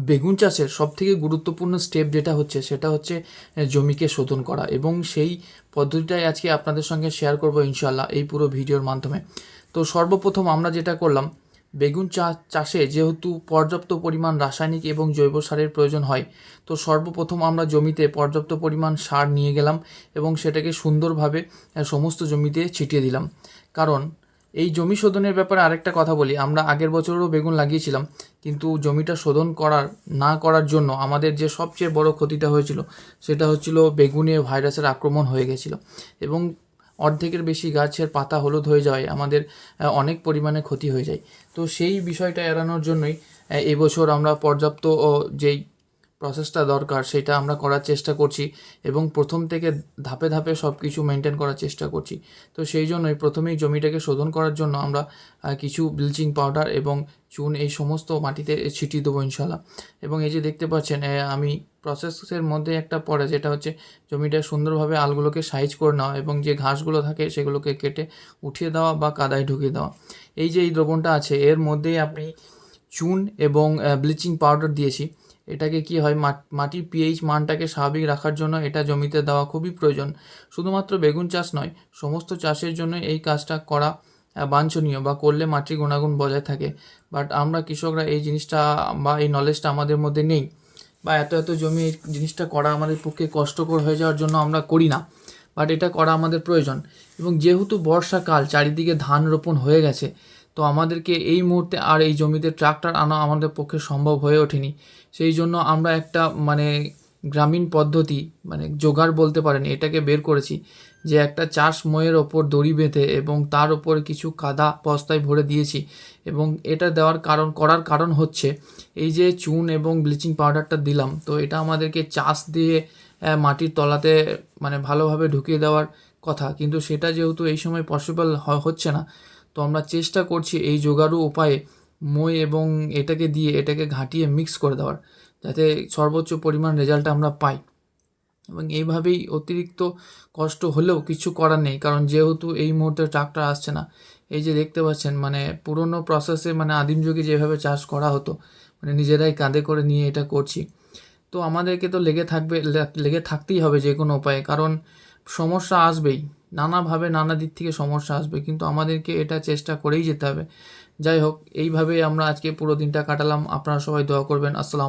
বেগুন চাষের সবথেকে গুরুত্বপূর্ণ স্টেপ যেটা হচ্ছে সেটা হচ্ছে জমিকে শোধন করা, এবং সেই পদ্ধতিটাই আজকে আপনাদের সঙ্গে শেয়ার করব ইনশাল্লাহ এই পুরো ভিডিওর মাধ্যমে। তো সর্বপ্রথম আমরা যেটা করলাম, বেগুন চাষে যেহেতু পর্যাপ্ত পরিমাণ রাসায়নিক এবং জৈব সারের প্রয়োজন হয়, তো সর্বপ্রথম আমরা জমিতে পর্যাপ্ত পরিমাণ সার নিয়ে গেলাম এবং সেটাকে সুন্দরভাবে সমস্ত জমিতে ছিটিয়ে দিলাম। কারণ এই জমি শোধনের ব্যাপারে আরেকটা কথা বলি, আমরা আগের বছরও বেগুন লাগিয়েছিলাম, কিন্তু জমিটা শোধন না করার জন্য আমাদের যে সবচেয়ে বড় ক্ষতিটা হয়েছিল সেটা হচ্ছিল বেগুনে ভাইরাসের আক্রমণ হয়ে গেছিলো এবং অর্ধেকের বেশি গাছের পাতা হলুদ হয়ে যাওয়ায় আমাদের অনেক পরিমাণে ক্ষতি হয়ে যায়। তো সেই বিষয়টা এড়ানোর জন্যই এবছর আমরা পর্যাপ্ত যেই প্রসেসটা দরকার সেটা আমরা করার চেষ্টা করছি এবং প্রথম থেকে ধাপে ধাপে সব কিছু মেনটেন করার চেষ্টা করছি। তো সেই জন্যই প্রথমেই জমিটাকে শোধন করার জন্য আমরা কিছু ব্লিচিং পাউডার এবং চুন এই সমস্ত মাটিতে ছিটিয়ে দেবো ইনশাল্লাহ। এবং এই যে দেখতে পাচ্ছেন আমি প্রসেসের মধ্যে একটা পড়ে যেটা হচ্ছে জমিটা সুন্দরভাবে আলগুলোকে সাইজ করে নেওয়া এবং যে ঘাসগুলো থাকে সেগুলোকে কেটে উঠিয়ে দেওয়া বা কাদায় ঢুকিয়ে দেওয়া। এই যে এই দ্রবণটা আছে এর মধ্যেই আপনি চুন এবং ব্লিচিং পাউডার দিয়েছি। এটাকে কি হয়, মাটির পিএইচ মানটাকে স্বাভাবিক রাখার জন্য এটা জমিতে দেওয়া খুবই প্রয়োজন। শুধুমাত্র বেগুন চাষ নয়, সমস্ত চাষের জন্য এই কাজটা করা বাঞ্ছনীয় বা করলে মাটির গুণাগুণ বজায় থাকে। বাট আমরা কৃষকরা এই জিনিসটা বা এই নলেজটা আমাদের মধ্যে নেই, বা এত জমি এই জিনিসটা করা আমাদের পক্ষে কষ্টকর হয়ে যাওয়ার জন্য আমরা করি না। বাট এটা করা আমাদের প্রয়োজন। এবং যেহেতু বর্ষাকাল, চারিদিকে ধান রোপণ হয়ে গেছে, তো আমাদেরকে এই মুহূর্তে আর এই জমিতে ট্রাক্টর আনা আমাদের পক্ষে সম্ভব হয়ে ওঠেনি। সেই জন্য আমরা একটা গ্রামীণ পদ্ধতি জোগাড় বলতে পারেন এটাকে বের করেছি, যে একটা চাষ মইয়ের ওপর দড়ি বেঁধে এবং তার ওপর কিছু কাদা বস্তায় ভরে দিয়েছি। এবং এটা করার কারণ হচ্ছে এই যে চুন এবং ব্লিচিং পাউডারটা দিলাম, তো এটা আমাদেরকে চাষ দিয়ে মাটির তলাতে ভালোভাবে ঢুকিয়ে দেওয়ার কথা, কিন্তু সেটা যেহেতু এই সময় পসিবল হচ্ছে না, তো আমরা চেষ্টা করছি এই জোগাড়ু উপায়ে মই এবং এটাকে ঘাঁটিয়ে মিক্স করে দেওয়ার, যাতে সর্বোচ্চ পরিমাণ রেজাল্ট আমরা পাই। এবং এইভাবেই অতিরিক্ত কষ্ট হলেও কিছু করার নেই, কারণ যেহেতু এই মুহূর্তে ট্রাক্টর আসছে না। এই যে দেখতে পাচ্ছেন পুরনো প্রসেসে আদিম যুগে যেভাবে চাষ করা হতো, নিজেরাই কাঁধে করে নিয়ে এটা করছি। তো আমাদেরকে তো লেগে থাকতেই হবে যে কোনো উপায়ে, কারণ সমস্যা আসবেই, নানাভাবে নানা দিক থেকে সমস্যা আসবে, কিন্তু আমাদেরকে এটা চেষ্টা করেই যেতে হবে। যাই হোক, এইভাবে আমরা আজকে পুরো দিনটা কাটালাম। আপনারা সবাই দোয়া করবেন। আসসালাম।